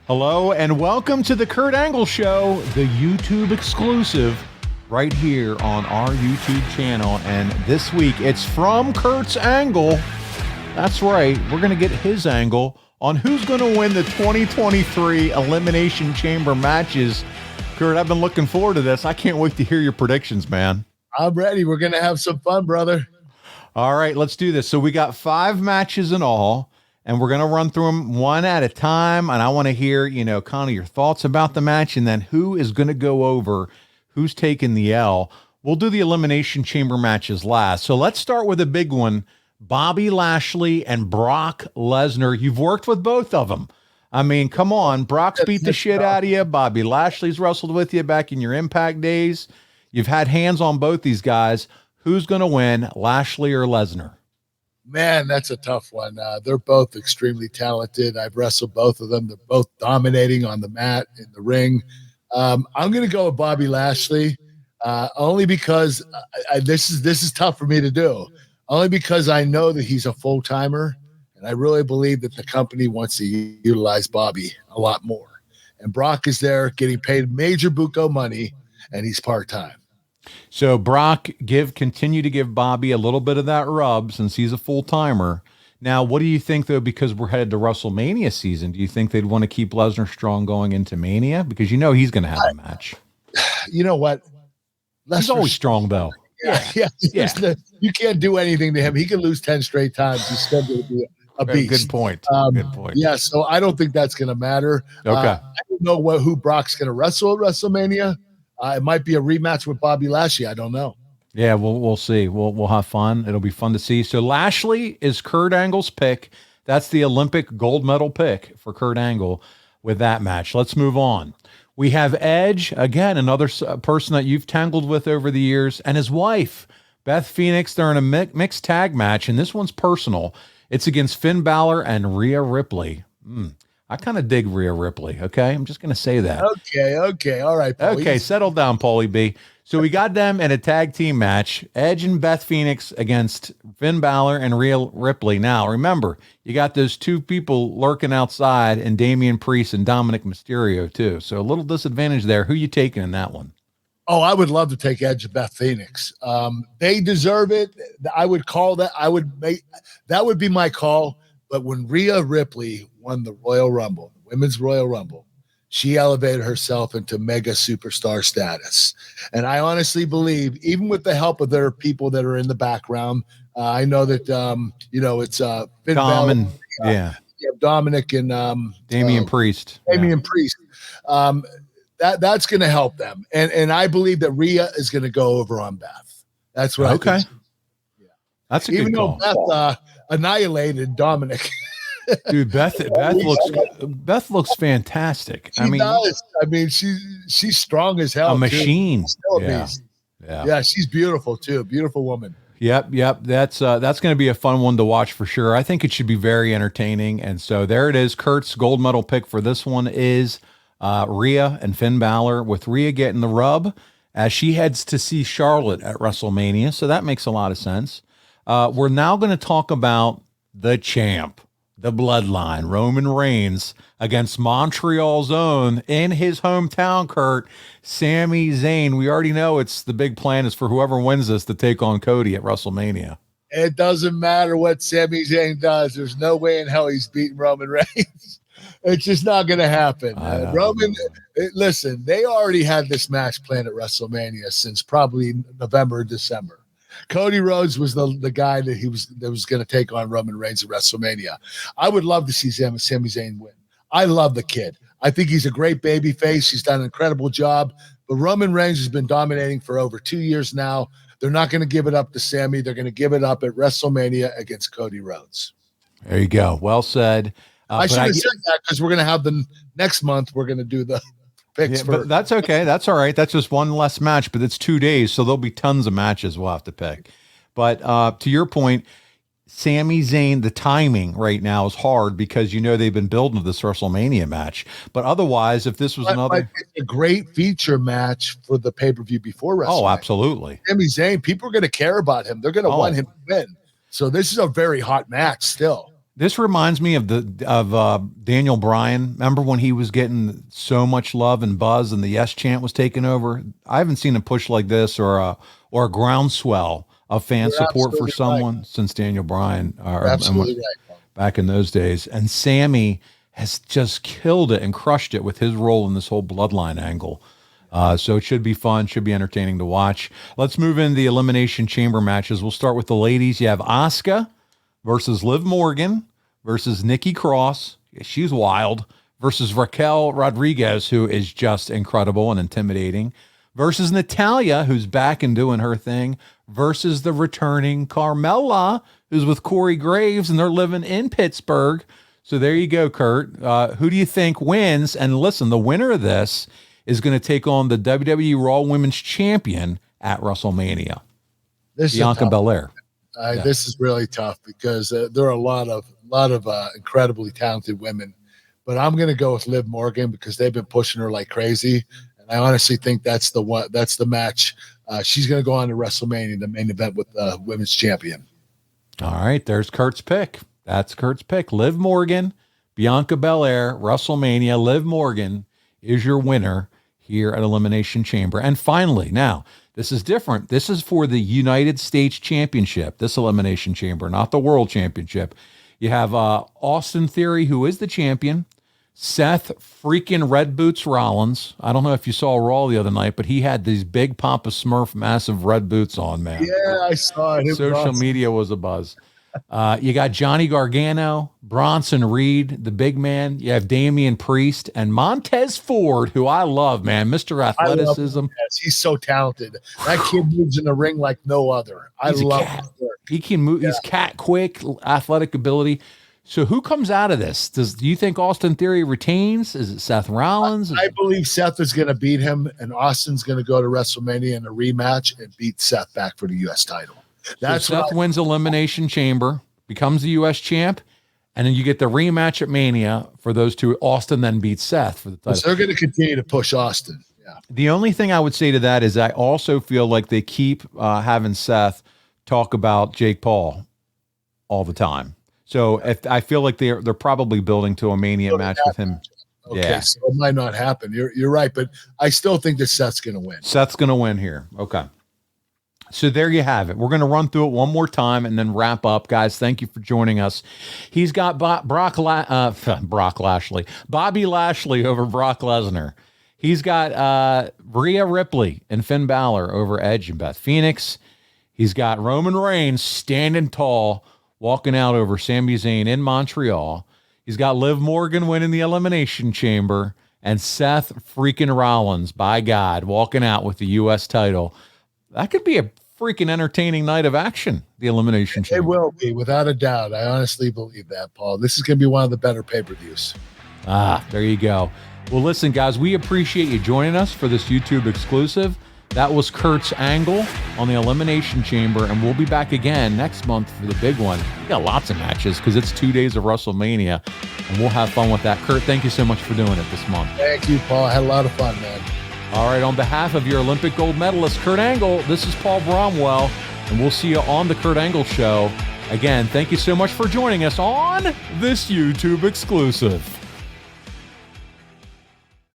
Hello and welcome to the Kurt Angle Show, the YouTube exclusive right here on our YouTube channel. And this week it's from Kurt's angle. That's right. We're going to get his angle on who's going to win the 2023 Elimination Chamber matches. Kurt, I've been looking forward to this. I can't wait to hear your predictions, man. I'm ready. We're going to have some fun, brother. All right, let's do this. So we got 5 matches in all, and we're going to run through them one at a time. And I want to hear, kind of your thoughts about the match and then who is going to go over, who's taking the L. We'll do the Elimination Chamber matches last. So let's start with a big one. Bobby Lashley and Brock Lesnar. You've worked with both of them. I mean, come on. Brock's beat the shit out of you. Bobby Lashley's wrestled with you back in your Impact days. You've had hands on both these guys. Who's going to win, Lashley or Lesnar? Man, that's a tough one. They're both extremely talented. I've wrestled both of them. They're both dominating on the mat, in the ring. I'm going to go with Bobby Lashley, only because this is tough for me to do. Only because I know that he's a full-timer, and I really believe that the company wants to utilize Bobby a lot more. And Brock is there getting paid major buco money, and he's part-time. So Brock continue to give Bobby a little bit of that rub since he's a full-timer. Now, what do you think, though, because we're headed to WrestleMania season, do you think they'd want to keep Lesnar strong going into Mania? Because he's going to have a match. You know what? He's always strong, though. Yeah. You can't do anything to him. He can lose 10 straight times. He's still going to be a beast. Good point. Good point. Yeah, so I don't think that's going to matter. Okay. I don't know who Brock's going to wrestle at WrestleMania. It might be a rematch with Bobby Lashley. I don't know. Yeah, we'll see. We'll have fun. It'll be fun to see. So Lashley is Kurt Angle's pick. That's the Olympic gold medal pick for Kurt Angle with that match. Let's move on. We have Edge, again, another person that you've tangled with over the years, and his wife, Beth Phoenix. They're in a mixed tag match, and this one's personal. It's against Finn Balor and Rhea Ripley. I kind of dig Rhea Ripley, okay? I'm just going to say that. Okay. All right, Paulie. Okay, settle down, Paulie B. So we got them in a tag team match, Edge and Beth Phoenix against Finn Balor and Rhea Ripley. Now, remember, you got those two people lurking outside, and Damian Priest and Dominic Mysterio, too. So a little disadvantage there. Who you taking in that one? Oh, I would love to take Edge and Beth Phoenix. They deserve it. I would call that. That would be my call. But when Rhea Ripley won the Royal Rumble, Women's Royal Rumble, she elevated herself into mega superstar status. And I honestly believe, even with the help of their people that are in the background, I know that, it's Finn Balor, Dominic and Damian Priest. Priest. That's going to help them. And I believe that Rhea is going to go over on Beth. That's what I think. Yeah. That's a good call. Even though Beth annihilated Dominic. Dude, Beth looks fantastic. She does. I mean, she's strong as hell. A machine. Yeah, she's beautiful too. Beautiful woman. Yep. That's going to be a fun one to watch for sure. I think it should be very entertaining. And so there it is. Kurt's gold medal pick for this one is Rhea and Finn Balor, with Rhea getting the rub as she heads to see Charlotte at WrestleMania. So that makes a lot of sense. We're now going to talk about the champ, the bloodline, Roman Reigns, against Montreal's own, in his hometown, Kurt, Sami Zayn. We already know it's the big plan is for whoever wins this to take on Cody at WrestleMania. It doesn't matter what Sami Zayn does. There's no way in hell he's beating Roman Reigns. It's just not going to happen. Listen, they already had this match planned at WrestleMania since probably November or December. Cody Rhodes was the guy that was going to take on Roman Reigns at WrestleMania. I would love to see Sami Zayn win. I love the kid. I think he's a great baby face. He's done an incredible job. But Roman Reigns has been dominating for over 2 years now. They're not going to give it up to Sami. They're going to give it up at WrestleMania against Cody Rhodes. There you go. Well said. I should have said that because we're going to have next month. We're going to do the picks but that's okay. That's all right. That's just one less match, but it's 2 days, so there'll be tons of matches we'll have to pick. But to your point, Sami Zayn, the timing right now is hard because they've been building this WrestleMania match. But otherwise, if this was another a great feature match for the pay-per-view before WrestleMania. Oh, absolutely. Sami Zayn, people are going to care about him. They're going to want him to win. So this is a very hot match still. This reminds me of Daniel Bryan. Remember when he was getting so much love and buzz, and the yes chant was taking over? I haven't seen a push like this or a groundswell of fan You're support for absolutely someone right. since Daniel Bryan. You're absolutely right. Back in those days, and Sammy has just killed it and crushed it with his role in this whole bloodline angle. So it should be fun, should be entertaining to watch. Let's move into the Elimination Chamber matches. We'll start with the ladies. You have Asuka versus Liv Morgan versus Nikki Cross. She's wild. Versus Raquel Rodriguez, who is just incredible and intimidating. Versus Natalya, who's back and doing her thing. Versus the returning Carmella, who's with Corey Graves, and they're living in Pittsburgh. So there you go, Kurt. Who do you think wins? And listen, the winner of this is going to take on the WWE Raw Women's Champion at WrestleMania. Bianca Belair. This is really tough because there are a lot of incredibly talented women, but I'm going to go with Liv Morgan because they've been pushing her like crazy, and I honestly think that's the match. She's going to go on to WrestleMania, the main event with the women's champion. All right, there's Kurt's pick. That's Kurt's pick. Liv Morgan, Bianca Belair, WrestleMania. Liv Morgan is your winner here at Elimination Chamber. And finally, now, this is different. This is for the United States Championship, this Elimination Chamber, not the World Championship. You have Austin Theory, who is the champion, Seth freaking Red Boots Rollins. I don't know if you saw Raw the other night, but he had these big Papa Smurf massive red boots on, man. Yeah, I saw it. Social media was a buzz. You got Johnny Gargano, Bronson Reed, the big man. You have Damian Priest and Montez Ford, who I love, man. Mr. Athleticism. He's so talented. That kid moves in the ring like no other. I love him. He can move. Yeah. He's cat quick, athletic ability. So who comes out of this? Do you think Austin Theory retains? Is it Seth Rollins? I believe Seth is going to beat him, and Austin's going to go to WrestleMania in a rematch and beat Seth back for the U.S. title. That's so Seth wins Elimination Chamber, becomes the U.S. champ, and then you get the rematch at Mania for those two. Austin then beats Seth for the title. So they're going to continue to push Austin. Yeah. The only thing I would say to that is I also feel like they keep having Seth talk about Jake Paul all the time. So if I feel like they're probably building to a Mania match with him. Okay, yeah. So it might not happen. You're right, but I still think that Seth's going to win. Seth's going to win here. Okay. So there you have it. We're going to run through it one more time and then wrap up. Guys, thank you for joining us. He's got Bobby Lashley over Brock Lesnar. He's got Rhea Ripley and Finn Balor over Edge and Beth Phoenix. He's got Roman Reigns standing tall, walking out over Sami Zayn in Montreal. He's got Liv Morgan winning the Elimination Chamber and Seth freaking Rollins, by God, walking out with the U.S. title. That could be a freaking entertaining night of action, the Elimination Chamber. It will be, without a doubt. I honestly believe that, Paul. This is going to be one of the better pay-per-views. There you go. Well, listen, guys, we appreciate you joining us for this YouTube exclusive. That was Kurt's angle on the Elimination Chamber, and we'll be back again next month for the big one. We got lots of matches because it's 2 days of WrestleMania, and we'll have fun with that. Kurt, thank you so much for doing it this month. Thank you, Paul. I had a lot of fun, man. All right, on behalf of your Olympic gold medalist, Kurt Angle, this is Paul Bromwell, and we'll see you on the Kurt Angle Show. Again, thank you so much for joining us on this YouTube exclusive.